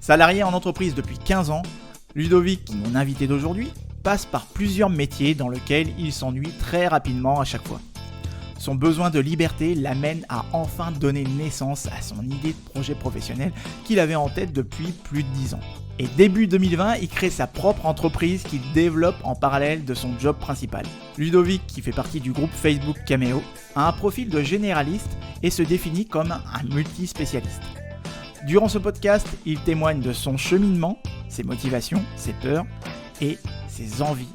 Salarié en entreprise depuis 15 ans, Ludovic, mon invité d'aujourd'hui, passe par plusieurs métiers dans lesquels il s'ennuie très rapidement à chaque fois. Son besoin de liberté l'amène à enfin donner naissance à son idée de projet professionnel qu'il avait en tête depuis plus de 10 ans. Et début 2020, il crée sa propre entreprise qu'il développe en parallèle de son job principal. Ludovic, qui fait partie du groupe Facebook Cameo, a un profil de généraliste et se définit comme un multispécialiste. Durant ce podcast, il témoigne de son cheminement, ses motivations, ses peurs et ses envies.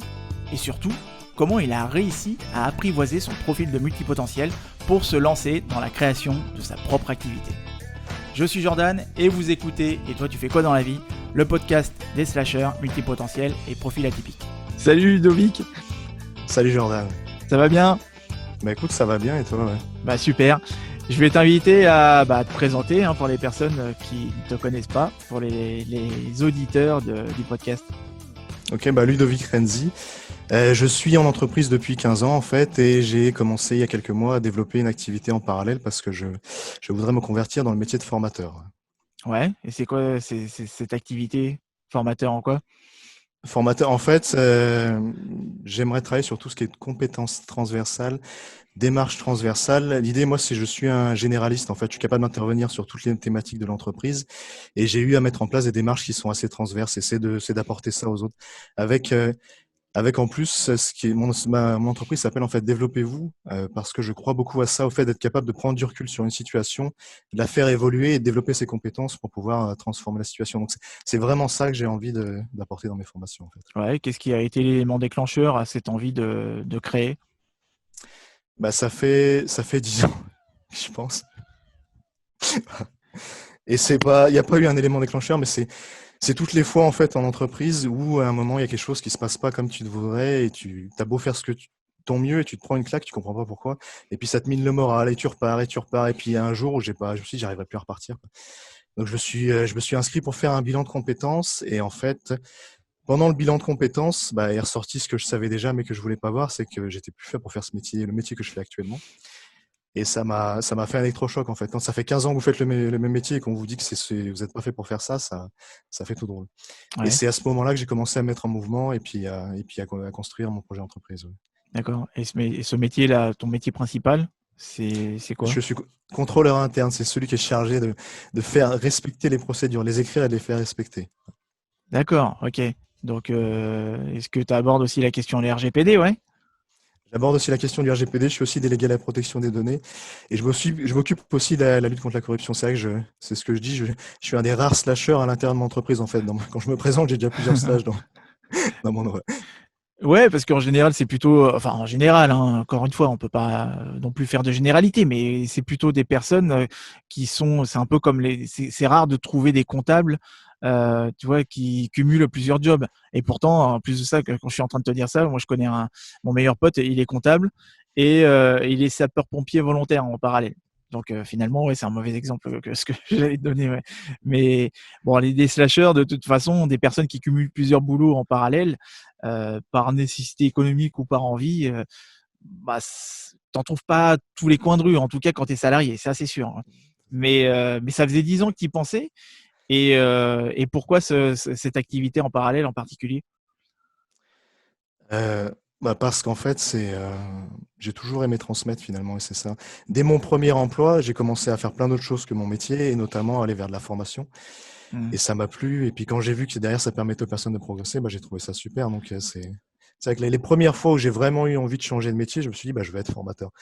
Et surtout, comment il a réussi à apprivoiser son profil de multipotentiel pour se lancer dans la création de sa propre activité. Je suis Jordan et vous écoutez Et toi tu fais quoi dans la vie, le podcast des slashers multipotentiels et profils atypiques. Salut Ludovic. Salut Jordan. Ça va bien? Bah écoute, ça va bien et toi? Ouais. Bah super. Je vais t'inviter à te présenter pour les personnes qui ne te connaissent pas, pour les auditeurs du podcast. Ok, Ludovic Renzi. Je suis en entreprise depuis 15 ans en fait et j'ai commencé il y a quelques mois à développer une activité en parallèle parce que je voudrais me convertir dans le métier de formateur. Ouais, et c'est quoi cette activité? Formateur en quoi? Formateur, en fait, j'aimerais travailler sur tout ce qui est compétences transversales, démarche transversale. L'idée, moi, c'est je suis un généraliste. En fait, je suis capable d'intervenir sur toutes les thématiques de l'entreprise et j'ai eu à mettre en place des démarches qui sont assez transverses et c'est d'apporter ça aux autres avec en plus ce qui est mon entreprise s'appelle en fait Développez-vous parce que je crois beaucoup à ça, au fait d'être capable de prendre du recul sur une situation, de la faire évoluer et de développer ses compétences pour pouvoir transformer la situation. Donc c'est vraiment ça que j'ai envie d'apporter dans mes formations en fait. Ouais, qu'est-ce qui a été l'élément déclencheur à cette envie de créer? Ça fait 10 ans, je pense. Et il n'y a pas eu un élément déclencheur, mais c'est toutes les fois en fait en entreprise où à un moment il y a quelque chose qui se passe pas comme tu le voudrais et tu as beau faire ton mieux et tu te prends une claque, tu comprends pas pourquoi. Et puis ça te mine le moral et tu repars. Et puis il y a un jour où je me suis dit j'arriverai plus à repartir. Donc je me suis inscrit pour faire un bilan de compétences et en fait pendant le bilan de compétences, est ressorti ce que je savais déjà mais que je voulais pas voir, c'est que j'étais plus fait pour faire le métier que je fais actuellement. Et ça m'a fait un électrochoc en fait. Quand ça fait 15 ans que vous faites le même métier et qu'on vous dit que vous n'êtes pas fait pour faire ça, ça fait tout drôle. Ouais. Et c'est à ce moment-là que j'ai commencé à me mettre en mouvement et puis à construire mon projet entreprise. Ouais. D'accord. Et ce métier-là, ton métier principal, c'est quoi? Je suis contrôleur interne. C'est celui qui est chargé de faire respecter les procédures, les écrire et les faire respecter. D'accord, ok. Donc, est-ce que tu abordes aussi la question des RGPD, ouais? J'aborde aussi la question du RGPD. Je suis aussi délégué à la protection des données et je m'occupe aussi de la lutte contre la corruption. C'est vrai que c'est ce que je dis. Je suis un des rares slashers à l'intérieur de mon entreprise en fait. Quand je me présente, j'ai déjà plusieurs slash dans mon nom. Ouais, parce qu'en général, c'est plutôt, enfin en général, encore une fois, on peut pas non plus faire de généralité, mais c'est plutôt des personnes c'est un peu comme c'est rare de trouver des comptables, tu vois, qui cumulent plusieurs jobs. Et pourtant, en plus de ça, quand je suis en train de te dire ça, moi je connais mon meilleur pote, il est comptable et il est sapeur-pompier volontaire en parallèle. Donc finalement, ouais, c'est un mauvais exemple que ce que j'allais te donner, ouais. Mais bon, des slasheurs, de toute façon, des personnes qui cumulent plusieurs boulots en parallèle, par nécessité économique ou par envie, t'en trouves pas tous les coins de rue, en tout cas quand tu es salarié, ça c'est sûr. Mais ça faisait 10 ans que tu y pensais et pourquoi cette activité en parallèle en particulier? Parce qu'en fait, j'ai toujours aimé transmettre finalement et c'est ça. Dès mon premier emploi, j'ai commencé à faire plein d'autres choses que mon métier et notamment aller vers de la formation. Et ça m'a plu. Et puis quand j'ai vu que derrière ça permettait aux personnes de progresser, j'ai trouvé ça super. Donc c'est vrai que les premières fois où j'ai vraiment eu envie de changer de métier, je me suis dit je vais être formateur.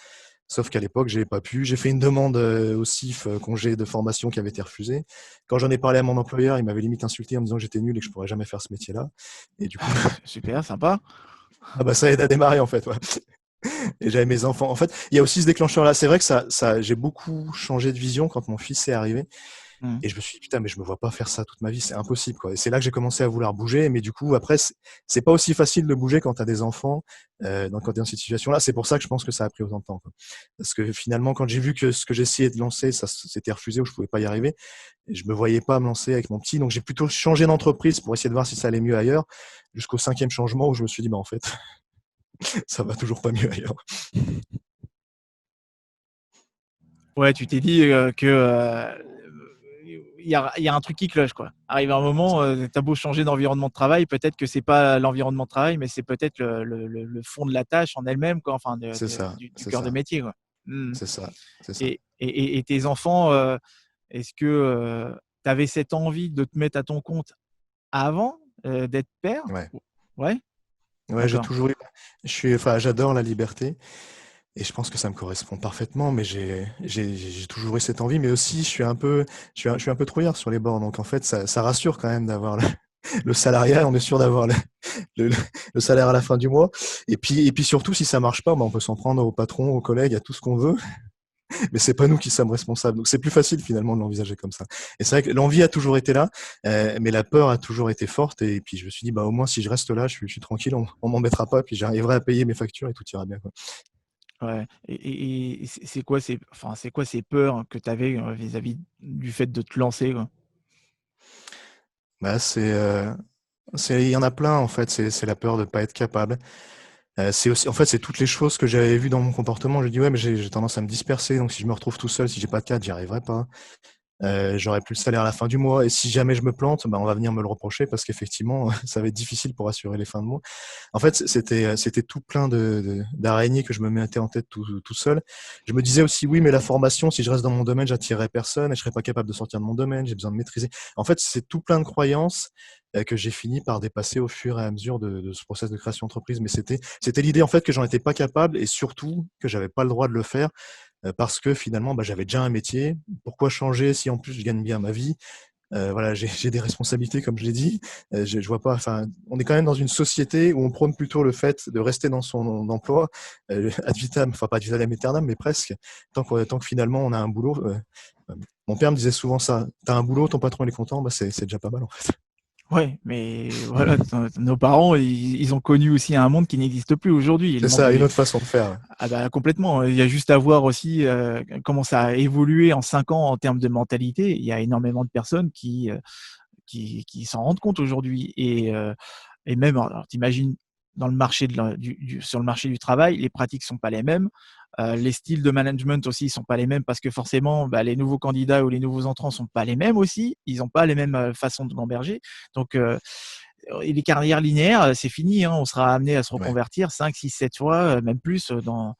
Sauf qu'à l'époque, j'ai pas pu. J'ai fait une demande au CIF, congé de formation, qui avait été refusée. Quand j'en ai parlé à mon employeur, il m'avait limite insulté en me disant que j'étais nul et que je pourrais jamais faire ce métier-là. Et du coup, Super, sympa. ça aide à démarrer en fait. Ouais. Et j'avais mes enfants. En fait, il y a aussi ce déclencheur-là. C'est vrai que j'ai beaucoup changé de vision quand mon fils est arrivé. Et je me suis dit, putain, mais je me vois pas faire ça toute ma vie, c'est impossible, quoi. Et c'est là que j'ai commencé à vouloir bouger. Mais du coup, après, c'est pas aussi facile de bouger quand tu as des enfants, quand tu es dans cette situation-là. C'est pour ça que je pense que ça a pris autant de temps, quoi. Parce que finalement, quand j'ai vu que ce que j'essayais de lancer, ça s'était refusé ou je pouvais pas y arriver, et je me voyais pas me lancer avec mon petit. Donc, j'ai plutôt changé d'entreprise pour essayer de voir si ça allait mieux ailleurs, jusqu'au 5e changement où je me suis dit, en fait, ça va toujours pas mieux ailleurs. Ouais, tu t'es dit que il y a un truc qui cloche, quoi. Arrive un moment, tu as beau changer d'environnement de travail, peut-être que c'est pas l'environnement de travail, mais c'est peut-être le fond de la tâche en elle-même, quoi, enfin C'est ça, du c'est cœur de ça, métier, quoi. Mmh. c'est ça, c'est ça. Et tes enfants, est-ce que, tu avais cette envie de te mettre à ton compte avant, d'être père? Ouais. Ou ouais? Ouais, j'ai D'accord. toujours eu enfin, j'adore la liberté et je pense que ça me correspond parfaitement, mais j'ai toujours eu cette envie, mais aussi je suis un peu trouillard sur les bords, donc en fait, ça rassure quand même d'avoir le salariat, on est sûr d'avoir le le salaire à la fin du mois et puis surtout si ça marche pas, bah, on peut s'en prendre au patron, aux collègues, à tout ce qu'on veut, mais c'est pas nous qui sommes responsables. Donc c'est plus facile finalement de l'envisager comme ça. Et c'est vrai que l'envie a toujours été là, mais la peur a toujours été forte. Et puis je me suis dit, bah au moins si je reste là, je suis tranquille, on m'embêtera pas, puis j'arriverai à payer mes factures et tout ira bien, quoi. Ouais et c'est quoi ces peurs que tu avais, vis-à-vis du fait de te lancer, quoi? Bah il y en a plein en fait. C'est la peur de pas être capable. C'est aussi, en fait, c'est toutes les choses que j'avais vues dans mon comportement. Je dis ouais, mais j'ai tendance à me disperser. Donc si je me retrouve tout seul, si j'ai pas de cadre, j'y arriverai pas. J'aurai plus le salaire à la fin du mois et si jamais je me plante, bah, on va venir me le reprocher parce qu'effectivement, ça va être difficile pour assurer les fins de mois. En fait, c'était tout plein d'araignées que je me mettais en tête tout seul. Je me disais aussi: «Oui, mais la formation, si je reste dans mon domaine, j'attirerai personne et je serai pas capable de sortir de mon domaine, j'ai besoin de maîtriser». En fait, c'est tout plein de croyances, que j'ai fini par dépasser au fur et à mesure de ce process de création d'entreprise. Mais c'était l'idée, en fait, que j'en étais pas capable et surtout que j'avais pas le droit de le faire. Parce que finalement, bah, j'avais déjà un métier. Pourquoi changer si en plus je gagne bien ma vie? Voilà, j'ai des responsabilités comme je l'ai dit. Je vois pas, enfin, on est quand même dans une société où on prône plutôt le fait de rester dans son emploi, ad vitam, enfin pas ad vitam aeternam, mais presque. Tant que finalement on a un boulot, mon père me disait souvent ça: «Tu as un boulot, ton patron il est content, bah, c'est déjà pas mal en fait». Ouais, mais voilà, nos parents, ils ont connu aussi un monde qui n'existe plus aujourd'hui. Le C'est monde ça, une du autre façon de faire, ouais. Ah bah, complètement, il y a juste à voir aussi, comment ça a évolué en 5 ans en termes de mentalité. Il y a énormément de personnes qui s'en rendent compte aujourd'hui et même alors tu dans le marché de la du sur le marché du travail, les pratiques sont pas les mêmes, les styles de management aussi sont pas les mêmes parce que forcément, bah, les nouveaux candidats ou les nouveaux entrants sont pas les mêmes aussi. Ils ont pas les mêmes, façons de gamberger donc et les carrières linéaires, c'est fini, hein. On sera amené à se Ouais, reconvertir 5, 6, 7 fois, même plus, dans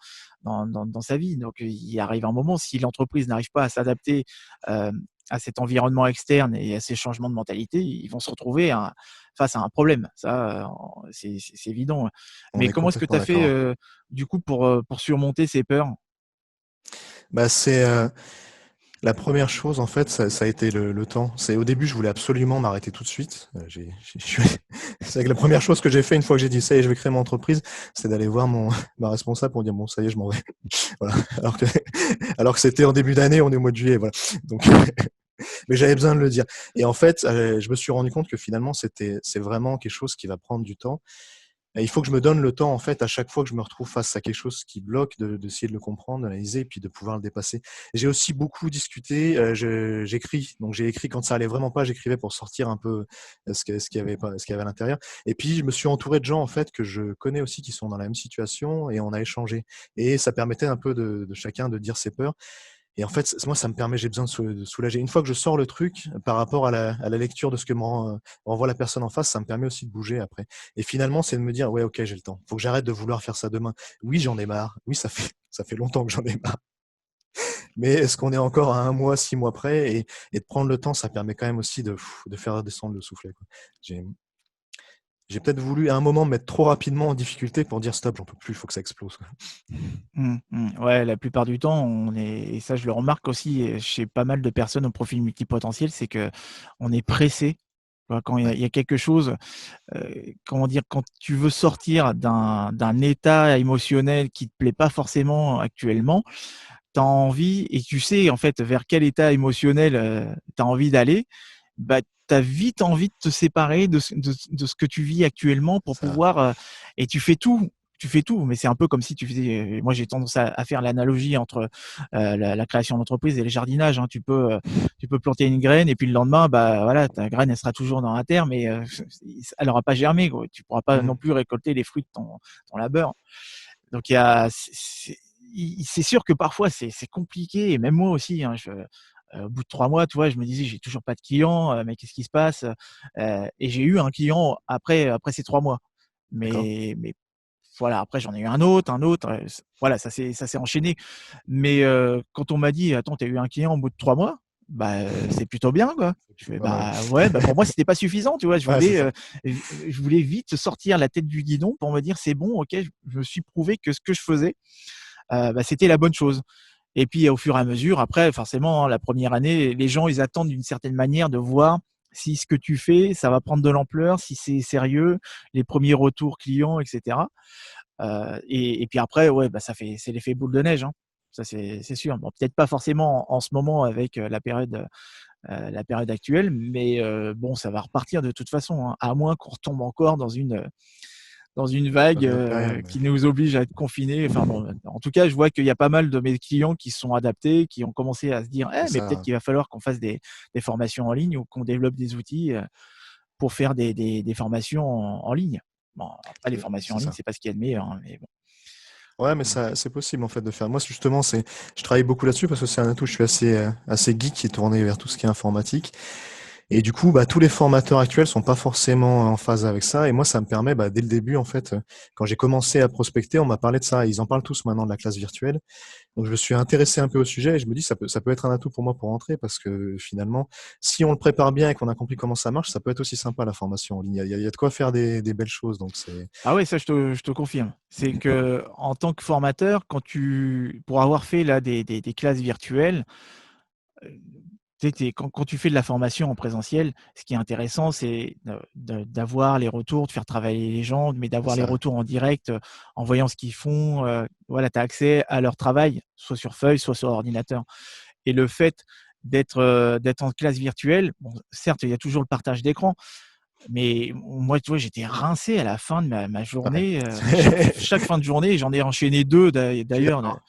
sa vie. Donc, il arrive un moment, si l'entreprise n'arrive pas à s'adapter, à cet environnement externe et à ces changements de mentalité, ils vont se retrouver face à un problème. Ça, c'est évident. on Mais est comment est-ce que tu complètement as fait, d'accord. du coup, pour surmonter ces peurs? Bah, la première chose, en fait, ça a été le temps. C'est au début, je voulais absolument m'arrêter tout de suite. Je suis c'est vrai que la première chose que j'ai fait une fois que j'ai dit: «Ça y est, je vais créer mon entreprise», c'est d'aller voir ma responsable pour dire: «Bon, ça y est, je m'en vais». Voilà, alors que c'était en début d'année, on est au mois de juillet, voilà. Donc mais j'avais besoin de le dire et en fait, je me suis rendu compte que finalement, c'est vraiment quelque chose qui va prendre du temps. Et il faut que je me donne le temps, en fait, à chaque fois que je me retrouve face à quelque chose qui bloque, d'essayer de le comprendre, d'analyser et puis de pouvoir le dépasser. J'ai aussi beaucoup discuté, j'écris. Donc j'ai écrit quand ça allait vraiment pas, j'écrivais pour sortir un peu, ce qu'il y avait pas ce qu'il y avait à l'intérieur. Et puis je me suis entouré de gens, en fait, que je connais aussi qui sont dans la même situation et on a échangé. Et ça permettait un peu de chacun de dire ses peurs. Et en fait, moi, ça me permet, j'ai besoin de soulager. Une fois que je sors le truc, par rapport à la lecture de ce que renvoie la personne en face, ça me permet aussi de bouger après. Et finalement, c'est de me dire: «Ouais, OK, j'ai le temps. Faut que j'arrête de vouloir faire ça demain. Oui, j'en ai marre. Oui, ça fait longtemps que j'en ai marre. Mais est-ce qu'on est encore à 1 mois, 6 mois près?» Et de prendre le temps, ça permet quand même aussi de faire descendre le soufflet, quoi. J'ai j'ai peut-être voulu à un moment me mettre trop rapidement en difficulté pour dire: «Stop, j'en peux plus, il faut que ça explose», quoi. Mmh, mmh. Ouais, la plupart du temps, on est et ça, je le remarque aussi, chez pas mal de personnes au profil multipotentiel, c'est que on est pressé, tu vois? Quand Ouais, il y a quelque chose, comment dire? Quand tu veux sortir d'un état émotionnel qui te plaît pas forcément actuellement, tu as envie et tu sais, en fait, vers quel état émotionnel, tu as envie d'aller, bah, tu as vite envie de te séparer de ce que tu vis actuellement pour ça pouvoir, et tu fais tout, mais c'est un peu comme si tu faisais moi j'ai tendance à faire l'analogie entre, la création d'entreprise et le jardinage, hein. Tu peux planter une graine et puis le lendemain, bah, voilà, ta graine, elle sera toujours dans la terre, mais, elle aura pas germé, quoi. Tu pourras pas non mmh. plus récolter les fruits de ton labeur. Donc il y a c'est sûr que parfois c'est compliqué et même moi aussi, hein, Au bout de 3 mois, tu vois, je me disais: «J'ai toujours pas de clients, mais qu'est-ce qui se passe?» Et j'ai eu un client après ces 3 mois. D'accord. Mais voilà, après j'en ai eu un autre, voilà, ça s'est enchaîné. Mais quand on m'a dit: «Attends, tu as eu un client au bout de 3 mois?» Bah, c'est plutôt bien, quoi. C'est Je plutôt fais: pas mal. «Bah, ouais», bah, pour moi, c'était pas suffisant, tu vois? Ouais, c'est ça. Je voulais vite sortir la tête du guidon pour me dire: «C'est bon, OK, je me suis prouvé que ce que je faisais, bah, c'était la bonne chose». Et puis au fur et à mesure, après forcément, hein, la première année, les gens, ils attendent d'une certaine manière de voir si ce que tu fais, ça va prendre de l'ampleur, si c'est sérieux, les premiers retours clients et cetera. Et puis après, ouais, bah, c'est l'effet boule de neige, hein. Ça, c'est sûr. Bon, peut-être pas forcément en ce moment avec, la période actuelle, mais bon, ça va repartir de toute façon, hein, à moins qu'on retombe encore dans une vague, Dans une autre période, ouais. qui nous oblige à être confinés. Enfin bon, en tout cas, je vois qu'il y a pas mal de mes clients qui se sont adaptés, qui ont commencé à se dire: C'est «Eh, mais peut-être ça. qu'il va falloir qu'on fasse des formations en ligne ou qu'on développe des outils, pour faire des formations en ligne». Bon, après les formations C'est en ligne, ça. c'est pas ce qu'il y a de meilleur, hein, mais bon. Ouais, mais ça, c'est possible en fait de faire. Moi, justement, je travaille beaucoup là-dessus parce que c'est un atout. Je suis assez geek et tourné vers tout ce qui est informatique. Et du coup, bah, tous les formateurs actuels sont pas forcément en phase avec ça. Et moi, ça me permet, bah, dès le début, en fait, quand j'ai commencé à prospecter, on m'a parlé de ça. Ils en parlent tous maintenant de la classe virtuelle. Donc, je me suis intéressé un peu au sujet et je me dis, ça peut être un atout pour moi pour rentrer parce que finalement, si on le prépare bien et qu'on a compris comment ça marche, ça peut être aussi sympa la formation en ligne. Il y a de quoi faire des belles choses. Donc, Ah ouais, ça je te confirme. C'est que en tant que formateur, pour avoir fait là des classes virtuelles, heu, tu sais, quand tu fais de la formation en présentiel, ce qui est intéressant, c'est d'avoir les retours, de faire travailler les gens, mais c'est d'avoir les ça. retours en direct, en voyant ce qu'ils font, voilà, tu as accès à leur travail, soit sur feuille, soit sur ordinateur. Et le fait d'être en classe virtuelle, bon, certes, il y a toujours le partage d'écran, mais moi, tu vois, j'étais rincé à la fin de ma Ouais. journée, chaque fin de journée, j'en ai enchaîné 2 d'ailleurs, D'accord.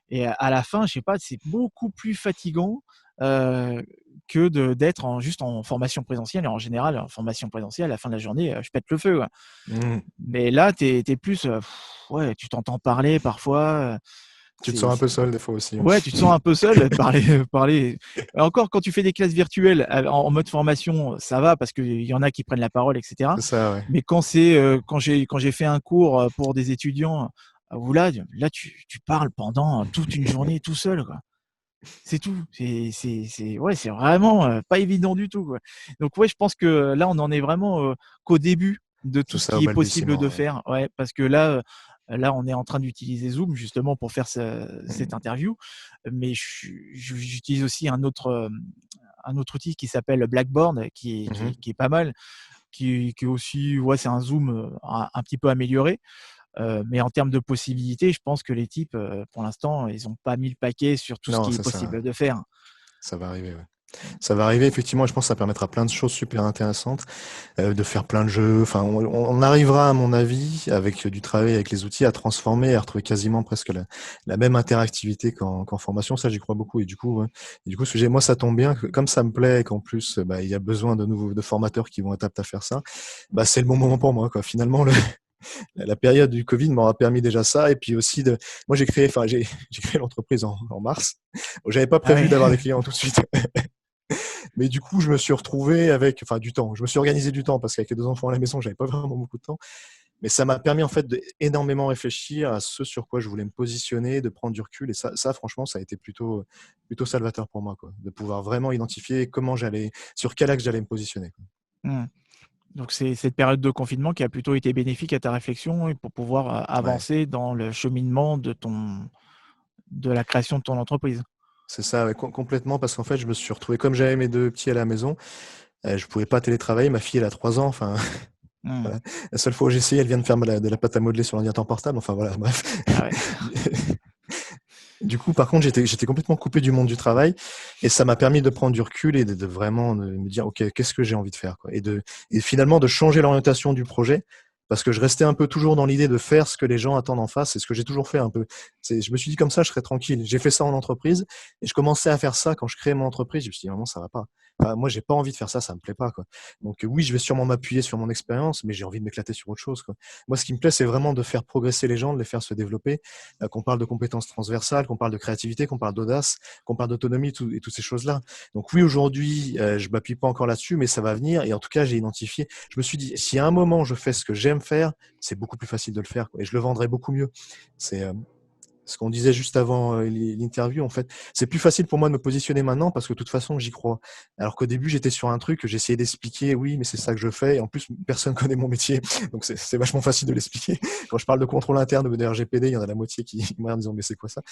et à la fin, je sais pas, c'est beaucoup plus fatigant, heu, que d'être juste en formation présentielle. Et en général, en formation présentielle, à la fin de la journée, je pète le feu, quoi. Mmh. Mais là, tu es plus, ouais, tu t'entends parler parfois, Tu te c'est sens un peu seul des fois aussi, ouais. ouais, tu te sens un peu seul, parler encore quand tu fais des classes virtuelles en mode formation, ça va parce qu'il y en a qui prennent la parole et cetera. C'est ça, ouais. Mais quand j'ai fait un cours, pour des étudiants, où là tu parles pendant toute une journée tout seul, quoi. C'est tout. C'est ouais, c'est vraiment, pas évident du tout, quoi. Donc ouais, je pense que là, on en est vraiment, qu'au début de tout Tout ce ça au qui est possible balbutiement, de ouais. faire. Ouais, parce que là, on est en train d'utiliser Zoom justement pour faire cette interview, mais j'utilise aussi un autre outil qui s'appelle Blackboard, Mmh mh. qui est pas mal, qui est aussi, ouais, c'est un Zoom, un petit peu amélioré. Mais en termes de possibilités, je pense que les types, pour l'instant, ils ont pas mis le paquet sur tout ce Non, qui est c'est ça, possible de faire. ça va arriver, ouais. Ça va arriver effectivement et je pense que ça permettra plein de choses super intéressantes, de faire plein de jeux. Enfin, on arrivera à mon avis, avec du travail avec les outils, à transformer et à retrouver quasiment presque la même interactivité qu'en formation. Ça, j'y crois beaucoup et du coup, ouais, et du coup, ce sujet moi, ça tombe bien que comme ça me plaît et qu'en plus, bah, il y a besoin de formateurs qui vont être aptes à faire ça, bah, c'est le bon moment pour moi, quoi. Finalement, la période du Covid m'aura permis déjà ça et puis aussi de moi j'ai créé l'entreprise en mars. Bon, j'avais pas Ah prévu oui. d'avoir des clients tout de suite. Mais du coup, je me suis retrouvé avec enfin du temps. Je me suis organisé du temps parce qu'avec les 2 enfants à la maison, j'avais pas vraiment beaucoup de temps. Mais ça m'a permis en fait d'énormément réfléchir à ce sur quoi je voulais me positionner, de prendre du recul et ça franchement, ça a été plutôt salvateur pour moi, quoi. De pouvoir vraiment identifier comment j'allais sur quel axe j'allais me positionner, quoi. Mmh. Donc c'est cette période de confinement qui a plutôt été bénéfique à ta réflexion et pour pouvoir, Ouais. avancer dans le cheminement de la création de ton entreprise. C'est ça, ouais, complètement parce qu'en fait, je me suis retrouvé comme j'avais mes 2 petits à la maison, je pouvais pas télétravailler. Ma fille, elle a 3 ans, enfin Mmh. voilà. La seule fois où j'ai essayé, elle vient de faire de la pâte à modeler sur l'ordinateur portable, enfin voilà, bref. Ah ouais. Du coup, par contre, j'étais complètement coupé du monde du travail et ça m'a permis de prendre du recul et de vraiment de me dire: «OK, qu'est-ce que j'ai envie de faire, quoi?» Et finalement de changer l'orientation du projet parce que je restais un peu toujours dans l'idée de faire ce que les gens attendent en face. C'est ce que j'ai toujours fait un peu. Je me suis dit comme ça, je serais tranquille. J'ai fait ça en entreprise et je commençais à faire ça quand je créais mon entreprise. Je me suis dit, non, ça va pas. Enfin, moi, j'ai pas envie de faire ça, ça me plaît pas, quoi. Donc oui, je vais sûrement m'appuyer sur mon expérience, mais j'ai envie de m'éclater sur autre chose, quoi. Moi, ce qui me plaît, c'est vraiment de faire progresser les gens, de les faire se développer, qu'on parle de compétences transversales, qu'on parle de créativité, qu'on parle d'audace, qu'on parle d'autonomie et toutes ces choses-là. Donc oui, aujourd'hui, je m'appuie pas encore là-dessus, mais ça va venir. Et en tout cas, j'ai identifié. Je me suis dit, si à un moment je fais ce que j'aime faire, c'est beaucoup plus facile de le faire, quoi, et je le vendrai beaucoup mieux. C'est ce qu'on disait juste avant l'interview, en fait. C'est plus facile pour moi de me positionner maintenant parce que de toute façon, j'y crois. Alors qu'au début, j'étais sur un truc que j'essayais d'expliquer, oui, mais c'est ça que je fais. Et en plus, personne connaît mon métier. Donc, c'est vachement facile de l'expliquer. Quand je parle de contrôle interne de RGPD, il y en a la moitié qui me regarde en disant, mais c'est quoi ça?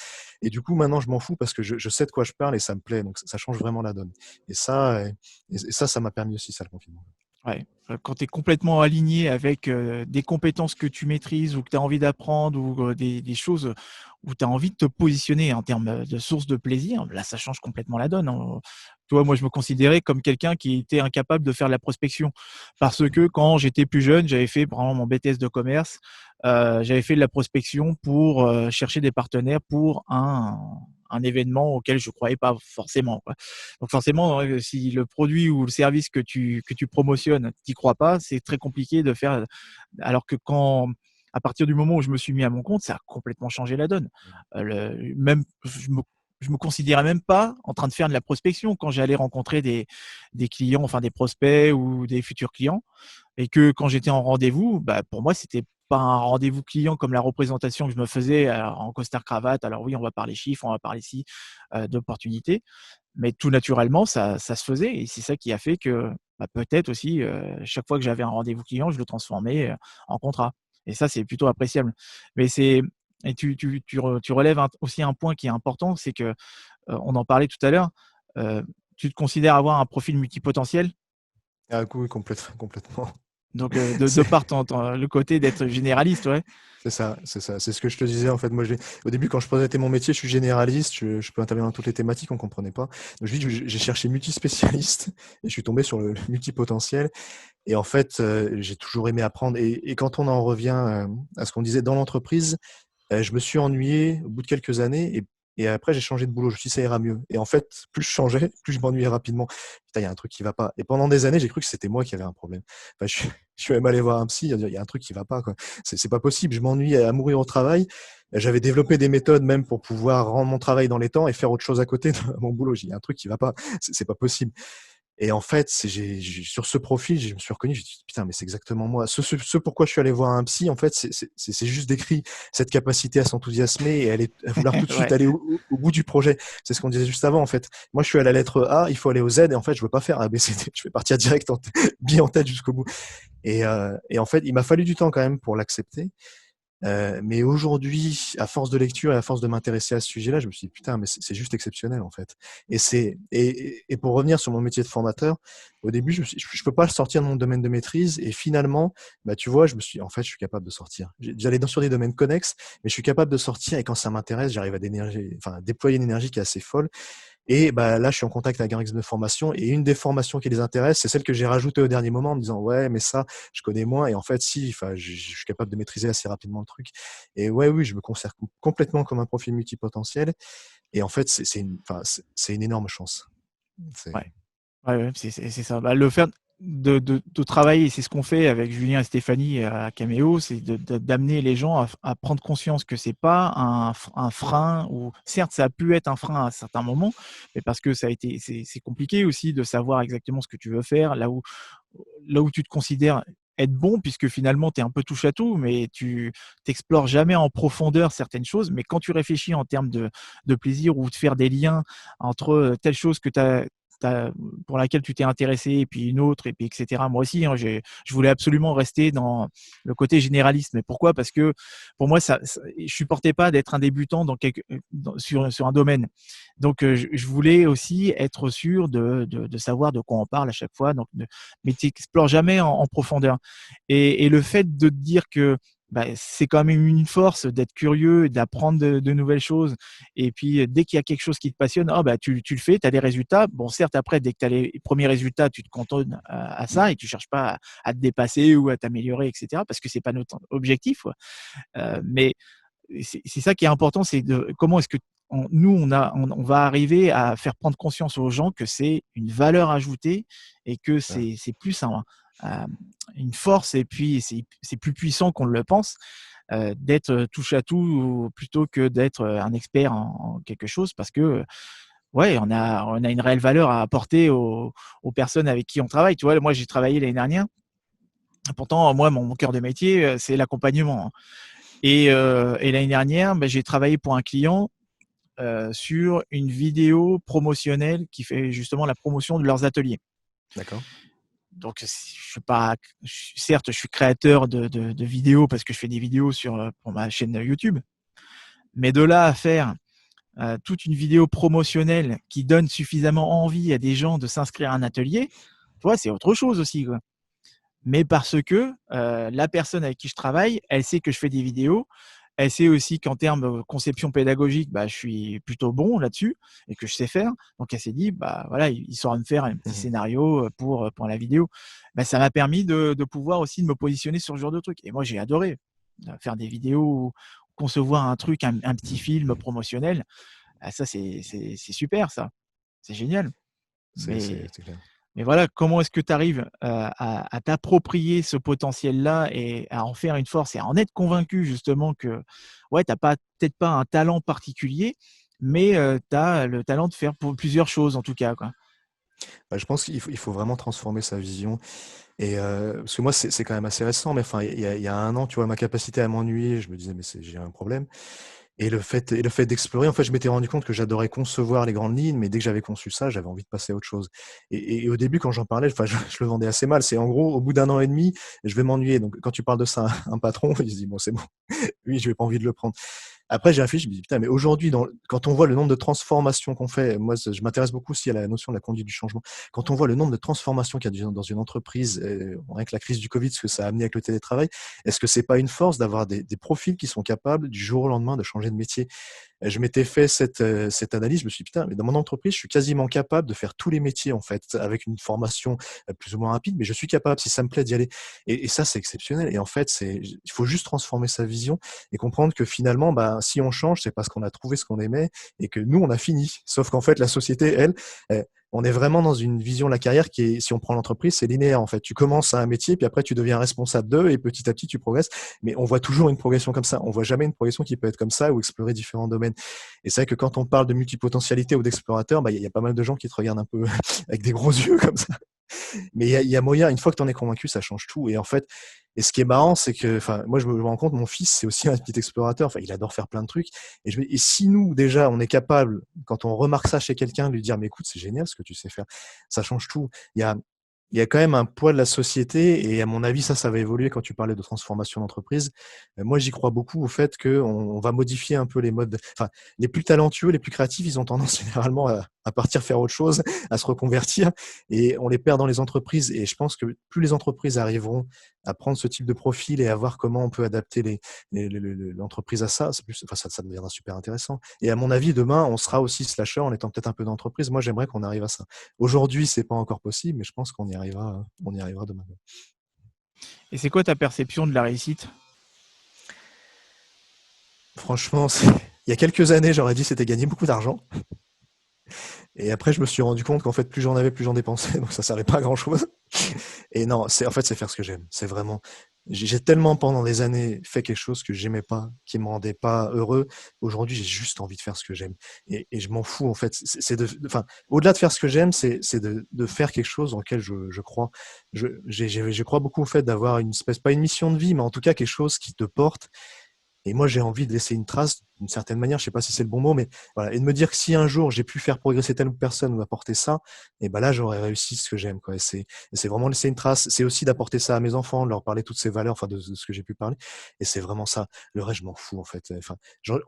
Et du coup, maintenant, je m'en fous parce que je sais de quoi je parle et ça me plaît. Donc, ça change vraiment la donne. Et ça m'a permis aussi, ça, le confinement. Ouais. Quand tu es complètement aligné avec des compétences que tu maîtrises ou que tu as envie d'apprendre ou des choses où tu as envie de te positionner en termes de source de plaisir, là, ça change complètement la donne, hein. Tu vois, moi, je me considérais comme quelqu'un qui était incapable de faire de la prospection parce que quand j'étais plus jeune, j'avais fait par exemple mon BTS de commerce, j'avais fait de la prospection pour chercher des partenaires pour un événement auquel je croyais pas forcément, quoi. Donc forcément, si le produit ou le service que tu promotionnes, tu y crois pas, c'est très compliqué de faire. Alors que à partir du moment où je me suis mis à mon compte, ça a complètement changé la donne. Même je me considérais même pas en train de faire de la prospection quand j'allais rencontrer des clients, enfin des prospects ou des futurs clients. Et que quand j'étais en rendez-vous, bah, pour moi, c'était pas un rendez-vous client comme la représentation que je me faisais en costard cravate. Alors oui, on va parler chiffres, on va parler ici d'opportunités, mais tout naturellement, ça se faisait et c'est ça qui a fait que, bah, peut-être aussi, chaque fois que j'avais un rendez-vous client, je le transformais en contrat et ça, c'est plutôt appréciable. Mais c'est et tu relèves aussi un point qui est important, c'est que, on en parlait tout à l'heure, tu te considères avoir un profil multipotentiel? Ah, oui, complètement, complètement. Donc, de par le côté d'être généraliste, ouais. C'est ça, c'est ça. C'est ce que je te disais, en fait. Moi, au début, quand je présentais mon métier, je suis généraliste, je peux intervenir dans toutes les thématiques, on comprenait pas. Donc, je dis que j'ai cherché multispécialiste et je suis tombé sur le multipotentiel. Et en fait, j'ai toujours aimé apprendre. Et quand on en revient à ce qu'on disait dans l'entreprise, je me suis ennuyé au bout de quelques années et après, j'ai changé de boulot. Je me suis dit, ça ira mieux. Et en fait, plus je changeais, plus je m'ennuyais rapidement. Putain, il y a un truc qui va pas. Et pendant des années, j'ai cru que c'était moi qui avais un problème. Enfin, je suis même allé voir un psy, il y a un truc qui va pas, quoi. C'est pas possible. Je m'ennuie à mourir au travail. J'avais développé des méthodes même pour pouvoir rendre mon travail dans les temps et faire autre chose à côté de mon boulot. J'ai dit, il y a un truc qui va pas. C'est pas possible. Et en fait, sur ce profil, je me suis reconnu, j'ai dit: «Putain, mais c'est exactement moi». Ce pourquoi je suis allé voir un psy, en fait, c'est juste décrit cette capacité à s'enthousiasmer et à vouloir tout de suite Ouais. aller au bout du projet. C'est ce qu'on disait juste avant, en fait. Moi, je suis à la lettre A, il faut aller au Z et en fait, je veux pas faire A, B, C, D. Je vais partir direct bien en tête jusqu'au bout et en fait, il m'a fallu du temps quand même pour l'accepter. Mais aujourd'hui, à force de lecture et à force de m'intéresser à ce sujet-là, je me suis dit: «Putain, mais c'est juste exceptionnel, en fait». Et pour revenir sur mon métier de formateur, au début, je me suis dit: «Je peux pas sortir de mon domaine de maîtrise» et finalement, bah, tu vois, je me suis dit: «En fait, je suis capable de sortir». J'allais sur des domaines connexes, mais je suis capable de sortir et quand ça m'intéresse, j'arrive à déployer une énergie qui est assez folle et bah, là, je suis en contact avec un organisme de formation et une des formations qui les intéresse, c'est celle que j'ai rajoutée au dernier moment en me disant: «Ouais, mais ça, je connais moins» et en fait, si, enfin, je suis capable de maîtriser assez rapidement le truc et ouais, oui, je me considère complètement comme un profil multipotentiel et en fait, c'est une énorme chance. C'est Ouais. Ouais, ouais, c'est ça. Bah, le fait de travailler, c'est ce qu'on fait avec Julien et Stéphanie à Caméo, c'est d'amener les gens à prendre conscience que c'est pas un frein ou certes, ça a pu être un frein à certains moments, mais parce que ça a été c'est compliqué aussi de savoir exactement ce que tu veux faire, là où tu te considères être bon puisque finalement tu es un peu touche à tout, mais tu t'explores jamais en profondeur certaines choses. Mais quand tu réfléchis en termes de plaisir ou de faire des liens entre, telle chose que pour laquelle tu t'es intéressé et puis une autre et puis et cetera. Moi aussi, hein, je voulais absolument rester dans le côté généraliste. Mais pourquoi? Parce que pour moi, je supportais pas d'être un débutant sur un domaine. Donc, je voulais aussi être sûr de savoir de quoi on parle à chaque fois. Donc, mais tu explores jamais en profondeur. Et le fait de te dire que bah, c'est quand même une force d'être curieux, d'apprendre de nouvelles choses. Et puis, dès qu'il y a quelque chose qui te passionne, oh, bah, tu le fais, tu as des résultats. Bon, certes, après, dès que tu as les premiers résultats, tu te cantonnes à ça et tu cherches pas à te dépasser ou à t'améliorer, et cetera, parce que c'est pas notre objectif, quoi. Mais c'est ça qui est important, c'est de comment est-ce que nous, on va arriver à faire prendre conscience aux gens que c'est une valeur ajoutée et que Voilà. c'est plus un une force et puis c'est plus puissant qu'on le pense, d'être touche à tout plutôt que d'être un expert en quelque chose parce que, ouais, on a une réelle valeur à apporter aux personnes avec qui on travaille. Tu vois? Moi, j'ai travaillé l'année dernière, pourtant moi, mon cœur de métier, c'est l'accompagnement, hein. Et l'année dernière, bah, j'ai travaillé pour un client, sur une vidéo promotionnelle qui fait justement la promotion de leurs ateliers. D'accord. Donc je suis pas certes, je suis créateur de vidéos parce que je fais des vidéos pour ma chaîne YouTube, mais de là à faire, toute une vidéo promotionnelle qui donne suffisamment envie à des gens de s'inscrire à un atelier, tu vois, c'est autre chose aussi, quoi. Mais parce que, la personne avec qui je travaille, elle sait que je fais des vidéos. Elle sait aussi qu'en termes de conception pédagogique, bah, je suis plutôt bon là-dessus et que je sais faire. Donc elle s'est dit: «Bah, voilà, il saura me faire un petit Mmh. scénario, pour la vidéo». Bah, ça m'a permis de pouvoir aussi de me positionner sur ce genre de truc et moi j'ai adoré, faire des vidéos, concevoir un truc, un petit film promotionnel. Ah ça c'est super ça, c'est génial. Mais C'est clair. mais voilà, comment est-ce que tu arrives, à t'approprier ce potentiel-là et à en faire une force et à en être convaincu justement que, ouais, tu as pas peut-être pas un talent particulier, mais tu as le talent de faire pour plusieurs choses en tout cas, quoi. Bah, je pense qu'il faut vraiment transformer sa vision et parce que moi, c'est quand même assez récent, mais enfin, il y a 1 an, tu vois, ma capacité à m'ennuyer, je me disais: «Mais j'ai un problème». Et le fait d'explorer, en fait, je m'étais rendu compte que j'adorais concevoir les grandes lignes, mais dès que j'avais conçu ça, j'avais envie de passer à autre chose. Et au début, quand j'en parlais, enfin, je le vendais assez mal. C'est en gros, au bout d'1 an et demi, je vais m'ennuyer. Donc quand tu parles de ça à un patron, il se dit: «Bon, c'est bon, lui, je vais pas envie de le prendre». Après, j'ai réfléchi, je me dis: «Putain, mais aujourd'hui, quand on voit le nombre de transformations qu'on fait», moi, je m'intéresse beaucoup aussi à la notion de la conduite du changement. Quand on voit le nombre de transformations qu'il y a dans une entreprise, rien que la crise du covid, ce que ça a amené avec le télétravail, est-ce que c'est pas une force d'avoir des profils qui sont capables, du jour au lendemain, de changer de métier? Je m'étais fait cette analyse, je me suis dit: «Putain, mais dans mon entreprise, je suis quasiment capable de faire tous les métiers, en fait, avec une formation, plus ou moins rapide, mais je suis capable, si ça me plaît, d'y aller». Et ça, c'est exceptionnel. Et en fait, il faut juste transformer sa vision et comprendre que finalement, bah, si on change, c'est parce qu'on a trouvé ce qu'on aimait et que nous, on a fini. Sauf qu'en fait, la société, elle, on est vraiment dans une vision de la carrière qui est, si on prend l'entreprise, c'est linéaire, en fait. Tu commences à un métier, puis après, tu deviens responsable d'eux et petit à petit, tu progresses. Mais on voit toujours une progression comme ça. On voit jamais une progression qui peut être comme ça ou explorer différents domaines. Et c'est vrai que quand on parle de multipotentialité ou d'explorateur, bah, il y a pas mal de gens qui te regardent un peu avec des gros yeux comme ça. Mais il y a moyen, une fois que tu en es convaincu, ça change tout. Et en fait, et ce qui est marrant, c'est que, enfin, moi, je me rends compte, mon fils, c'est aussi un petit explorateur. Enfin, il adore faire plein de trucs. Et si nous, déjà, on est capable, quand on remarque ça chez quelqu'un, de lui dire, mais écoute, c'est génial ce que tu sais faire. Ça change tout. Il y a, il y a quand même un poids de la société. Et à mon avis, ça va évoluer quand tu parlais de transformation d'entreprise. Moi, j'y crois beaucoup au fait qu'on va modifier un peu les modes. Enfin, les plus talentueux, les plus créatifs, ils ont tendance généralement à partir faire autre chose, à se reconvertir. Et on les perd dans les entreprises. Et je pense que plus les entreprises arriveront à prendre ce type de profil et à voir comment on peut adapter l'entreprise à ça, c'est plus, enfin, ça deviendra super intéressant. Et à mon avis, demain, on sera aussi slasher en étant peut-être un peu d'entreprise. Moi, j'aimerais qu'on arrive à ça. Aujourd'hui, c'est pas encore possible, mais je pense on y arrivera demain. Et c'est quoi ta perception de la réussite? Franchement, il y a quelques années, j'aurais dit c'était gagner beaucoup d'argent. Et après, je me suis rendu compte qu'en fait, plus j'en avais, plus j'en dépensais, donc ça servait pas à grand chose. Et non, en fait, c'est faire ce que j'aime. C'est vraiment, j'ai tellement pendant des années fait quelque chose que j'aimais pas, qui me rendait pas heureux. Aujourd'hui, j'ai juste envie de faire ce que j'aime. Et je m'en fous, en fait. Enfin, au-delà de faire ce que j'aime, c'est de faire quelque chose dans lequel je crois. Je crois beaucoup au fait d'avoir une espèce, pas une mission de vie, mais en tout cas quelque chose qui te porte. Et moi, j'ai envie de laisser une trace d'une certaine manière, je sais pas si c'est le bon mot, mais voilà. Et de me dire que si un jour j'ai pu faire progresser telle personne ou apporter ça, et ben là, j'aurais réussi ce que j'aime, quoi. Et c'est vraiment laisser une trace. C'est aussi d'apporter ça à mes enfants, de leur parler toutes ces valeurs, enfin, de ce que j'ai pu parler. Et c'est vraiment ça. Le reste, je m'en fous, en fait. Enfin,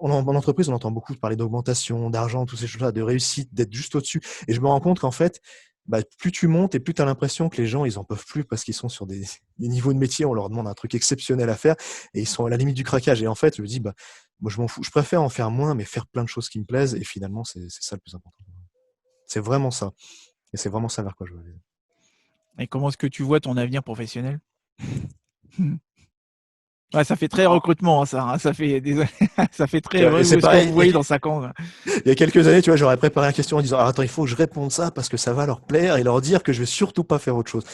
en entreprise, on entend beaucoup parler d'augmentation, d'argent, toutes ces choses-là, de réussite, d'être juste au-dessus. Et je me rends compte qu'en fait, bah, plus tu montes et plus tu as l'impression que les gens, ils en peuvent plus parce qu'ils sont sur des niveaux de métier, on leur demande un truc exceptionnel à faire et ils sont à la limite du craquage. Et en fait, je me dis, bah, moi, je m'en fous. Je préfère en faire moins, mais faire plein de choses qui me plaisent. Et finalement, c'est ça le plus important. C'est vraiment ça. Et c'est vraiment ça vers quoi je veux aller. Et comment est-ce que tu vois ton avenir professionnel? Ouais, ça fait très Oh, recrutement, hein, ça. Hein, ça fait des... ça fait tu très. vois, et Où c'est est-ce qu'on pareil. vous voyez dans 5 ans? Il y a quelques années, tu vois, j'aurais préparé la question en disant, ah, attends, il faut que je réponde ça parce que ça va leur plaire et leur dire que je vais surtout pas faire autre chose.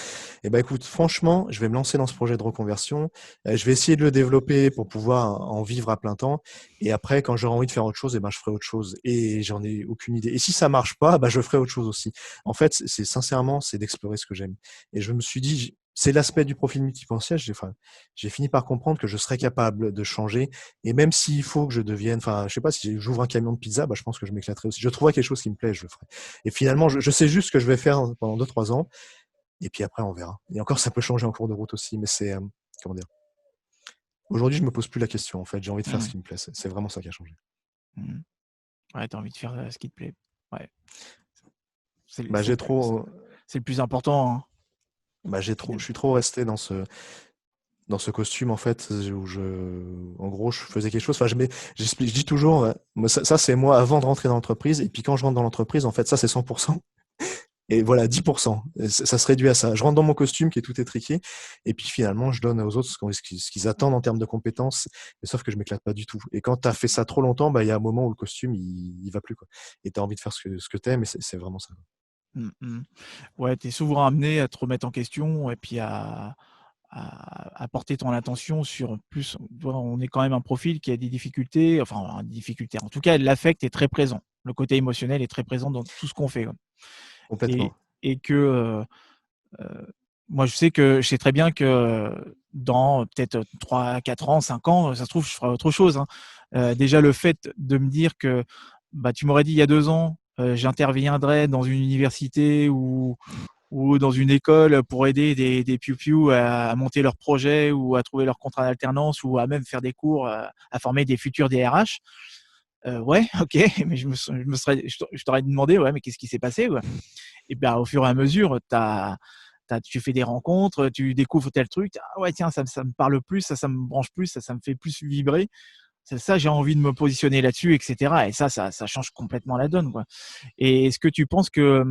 Et ben, écoute, franchement, je vais me lancer dans ce projet de reconversion. Je vais essayer de le développer pour pouvoir en vivre à plein temps. Et après, quand j'aurai envie de faire autre chose, et ben, je ferai autre chose. Et j'en ai aucune idée. Et si ça marche pas, ben, je ferai autre chose aussi. En fait, c'est sincèrement, c'est d'explorer ce que j'aime. Et je me suis dit, c'est l'aspect du profil multipotentiel. J'ai fini par comprendre que je serais capable de changer et même s'il faut que je devienne, enfin, je sais pas, si j'ouvre un camion de pizza, bah, je pense que je m'éclaterai aussi. Je trouverai quelque chose qui me plaît, je le ferai. Et finalement, je sais juste ce que je vais faire pendant 2-3 ans. Et puis après, on verra. Et encore, ça peut changer en cours de route aussi. Mais comment dire? Aujourd'hui, je me pose plus la question, en fait. J'ai envie de faire ce Mmh. qui me plaît. C'est vraiment ça qui a changé. Mmh. Ouais, tu as envie de faire ce qui te plaît. Ouais, Bah, c'est j'ai le plus, trop, c'est le plus important, hein, je finalement. suis trop resté dans ce costume, en fait, où en gros, je faisais quelque chose. Enfin, je dis toujours, moi, ça c'est moi avant de rentrer dans l'entreprise. Et puis quand je rentre dans l'entreprise, en fait, ça c'est 100%. Et voilà, 10%. Ça se réduit à ça. Je rentre dans mon costume qui est tout étriqué, et puis finalement, je donne aux autres ce qu'ils attendent en termes de compétences, mais sauf que je m'éclate pas du tout. Et quand tu as fait ça trop longtemps, bah, il y a un moment où le costume, il va plus, quoi. Et tu as envie de faire ce que tu aimes, et c'est vraiment ça. Mmh mh. Ouais, tu es souvent amené à te remettre en question et puis à porter ton attention sur plus tu vois, on est quand même un profil qui a des difficultés, enfin, des difficultés, en tout cas, l'affect est très présent. Le côté émotionnel est très présent dans tout ce qu'on fait, ouais. et Complètement. et que, moi, je sais très bien que dans peut-être 3, 4 ans, 5 ans, ça se trouve, je ferai autre chose, hein. Déjà le fait de me dire que, bah, tu m'aurais dit il y a 2 ans, j'interviendrais dans une université ou dans une école pour aider des piou-pious à monter leur projet ou à trouver leur contrat d'alternance ou à même faire des cours, à former des futurs DRH. Ouais, OK, mais je t'aurais demandé: «Ouais, mais qu'est-ce qui s'est passé, quoi?» Et ben, au fur et à mesure, tu fais des rencontres, tu découvres tel truc. Ah ouais, tiens, ça me parle plus, ça me branche plus, ça me fait plus vibrer. C'est ça, j'ai envie de me positionner là-dessus, et cetera. Et ça change complètement la donne, quoi. Et est-ce que tu penses que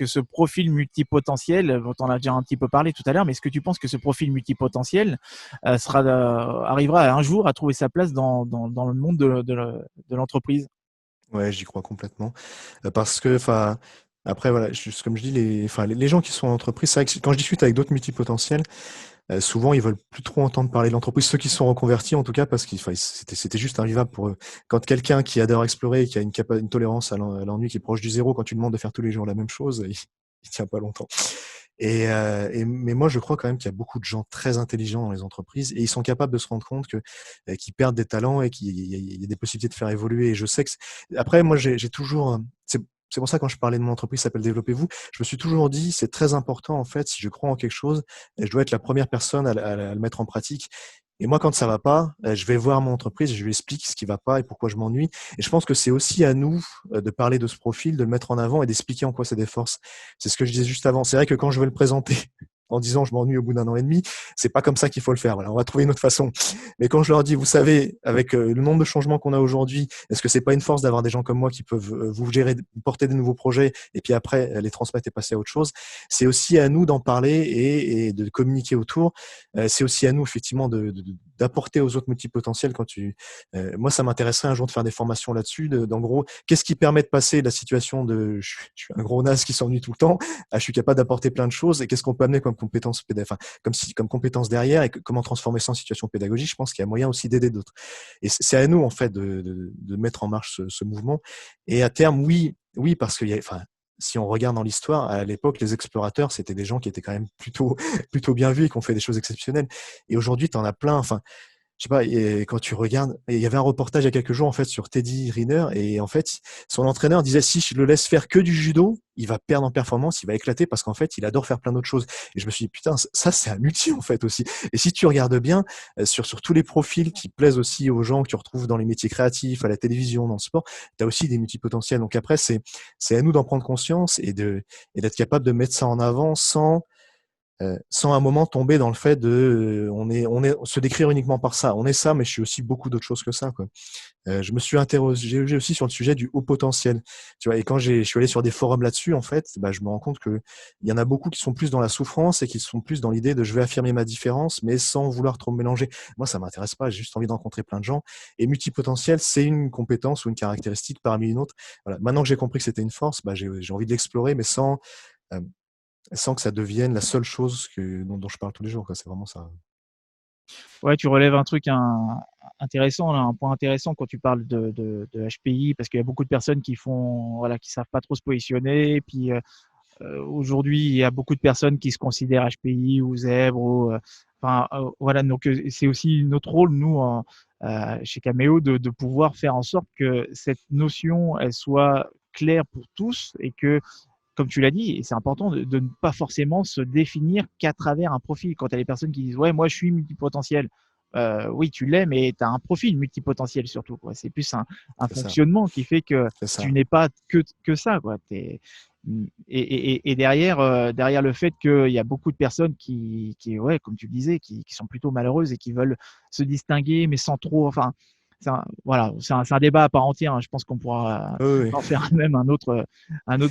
ce profil multipotentiel, dont on a déjà un petit peu parlé tout à l'heure, mais est-ce que tu penses que ce profil multipotentiel arrivera un jour à trouver sa place dans le monde de l'entreprise? Ouais, j'y crois complètement. Parce que, enfin, après, voilà, comme je dis, les gens qui sont en entreprise, c'est vrai que quand je discute avec d'autres multipotentiels, souvent, ils veulent plus trop entendre parler de l'entreprise, ceux qui se sont reconvertis en tout cas, parce que c'était juste invivable pour eux. Quand quelqu'un qui adore explorer, qui a une tolérance à l'ennui qui est proche du zéro, quand tu lui demandes de faire tous les jours la même chose, il tient pas longtemps. Mais moi, je crois quand même qu'il y a beaucoup de gens très intelligents dans les entreprises et ils sont capables de se rendre compte qu'ils perdent des talents et qu'il y a des possibilités de faire évoluer. Et je sais que après, moi, j'ai toujours, c'est pour ça quand je parlais de mon entreprise qui s'appelle Développez-vous, je me suis toujours dit c'est très important en fait si je crois en quelque chose, je dois être la première personne à le mettre en pratique. Et moi, quand ça va pas, je vais voir mon entreprise, je lui explique ce qui va pas et pourquoi je m'ennuie. Et je pense que c'est aussi à nous de parler de ce profil, de le mettre en avant et d'expliquer en quoi c'est des forces. C'est ce que je disais juste avant. C'est vrai que quand je veux le présenter en disant je m'ennuie au bout d'1 an et demi, c'est pas comme ça qu'il faut le faire. Voilà, on va trouver une autre façon. Mais quand je leur dis, vous savez, avec le nombre de changements qu'on a aujourd'hui, est-ce que c'est pas une force d'avoir des gens comme moi qui peuvent vous gérer, porter des nouveaux projets et puis après les transmettre et passer à autre chose? C'est aussi à nous d'en parler et de communiquer autour. C'est aussi à nous effectivement d'apporter aux autres multipotentiels moi ça m'intéresserait un jour de faire des formations là-dessus, d'en gros, qu'est-ce qui permet de passer la situation de je suis un gros naze qui s'ennuie tout le temps à je suis capable d'apporter plein de choses et qu'est-ce qu'on peut amener comme compétences comme compétences derrière et comment transformer ça en situation pédagogique. Je pense qu'il y a moyen aussi d'aider d'autres. Et c'est à nous en fait de mettre en marche ce mouvement. Et à terme, oui, parce qu'il y a, enfin, si on regarde dans l'histoire, à l'époque, les explorateurs, c'était des gens qui étaient quand même plutôt bien vus et qui ont fait des choses exceptionnelles. Et aujourd'hui, tu en as plein. Enfin, je sais pas, et quand tu regardes, il y avait un reportage il y a quelques jours en fait sur Teddy Riner et en fait son entraîneur disait si je le laisse faire que du judo, il va perdre en performance, il va éclater parce qu'en fait il adore faire plein d'autres choses. Et je me suis dit putain ça c'est un outil en fait aussi. Et si tu regardes bien sur tous les profils qui plaisent aussi aux gens que tu retrouves dans les métiers créatifs, à la télévision, dans le sport, tu as aussi des multipotentiels. Donc après c'est à nous d'en prendre conscience et d'être capable de mettre ça en avant sans à un moment tomber dans le fait de on est se décrire uniquement par ça. On est ça, mais je suis aussi beaucoup d'autres choses que ça, quoi. Je me suis interrogé aussi sur le sujet du haut potentiel. Tu vois, et quand je suis allé sur des forums là-dessus, en fait, bah, je me rends compte que il y en a beaucoup qui sont plus dans la souffrance et qui sont plus dans l'idée de je vais affirmer ma différence, mais sans vouloir trop me mélanger. Moi, ça m'intéresse pas. J'ai juste envie de rencontrer plein de gens. Et multipotentiel, c'est une compétence ou une caractéristique parmi une autre. Voilà. Maintenant que j'ai compris que c'était une force, bah, j'ai envie de l'explorer, mais euh, sans que ça devienne la seule chose dont je parle tous les jours, quoi. C'est vraiment ça. Ouais, tu relèves un truc intéressant, là, un point intéressant quand tu parles de HPI, parce qu'il y a beaucoup de personnes voilà, qui savent pas trop se positionner. Et puis aujourd'hui, il y a beaucoup de personnes qui se considèrent HPI ou zèbre. Voilà, donc c'est aussi notre rôle, nous, chez Cameo, de pouvoir faire en sorte que cette notion, elle soit claire pour tous et que comme tu l'as dit, et c'est important de ne pas forcément se définir qu'à travers un profil. Quand tu as des personnes qui disent ouais, moi je suis multipotentiel, oui, tu l'es, mais tu as un profil multipotentiel surtout, quoi. C'est plus un C'est ça. fonctionnement qui fait que C'est ça. tu n'es pas que ça, quoi. Et derrière le fait qu'il y a beaucoup de personnes ouais, comme tu le disais, qui sont plutôt malheureuses et qui veulent se distinguer, mais sans trop. Enfin, voilà, c'est un débat à part entière, hein. Je pense qu'on pourra Oui, oui. en faire même un autre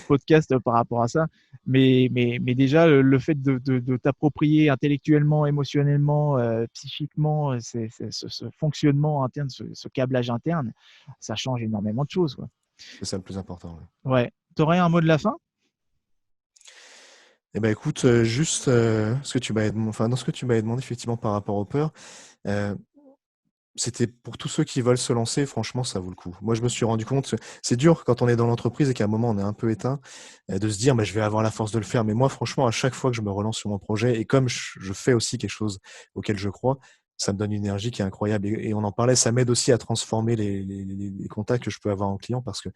podcast par rapport à ça. Mais déjà, le fait de t'approprier intellectuellement, émotionnellement, psychiquement, ce fonctionnement interne, ce câblage interne, ça change énormément de choses, quoi. C'est ça le plus important. Ouais. Ouais. T'aurais un mot de la fin? Eh ben écoute, juste ce que tu m'avais dans ce que tu m'avais demandé effectivement par rapport aux peurs, euh, c'était pour tous ceux qui veulent se lancer, franchement, ça vaut le coup. Moi, je me suis rendu compte, c'est dur quand on est dans l'entreprise et qu'à un moment on est un peu éteint, de se dire, bah, je vais avoir la force de le faire. Mais moi, franchement, à chaque fois que je me relance sur mon projet, et comme je fais aussi quelque chose auquel je crois, ça me donne une énergie qui est incroyable. Et on en parlait, ça m'aide aussi à transformer les contacts que je peux avoir en client parce que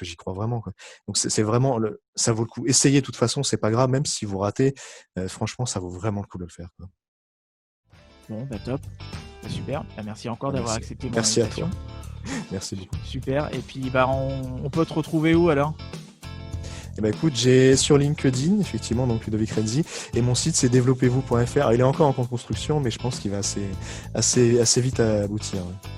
j'y crois vraiment, quoi. Donc c'est vraiment, ça vaut le coup. Essayez de toute façon, c'est pas grave, même si vous ratez, franchement, ça vaut vraiment le coup de le faire, quoi. Bon, bah top. Bah, super. Bah, merci encore d'avoir Merci. accepté mon Merci à invitation. toi. Merci beaucoup. Super. Et puis, bah, on peut te retrouver où alors? Eh ben écoute, j'ai sur LinkedIn, effectivement, donc Ludovic Renzi, et mon site c'est développez-vous.fr. Il est encore en construction, mais je pense qu'il va assez vite à aboutir. Ouais.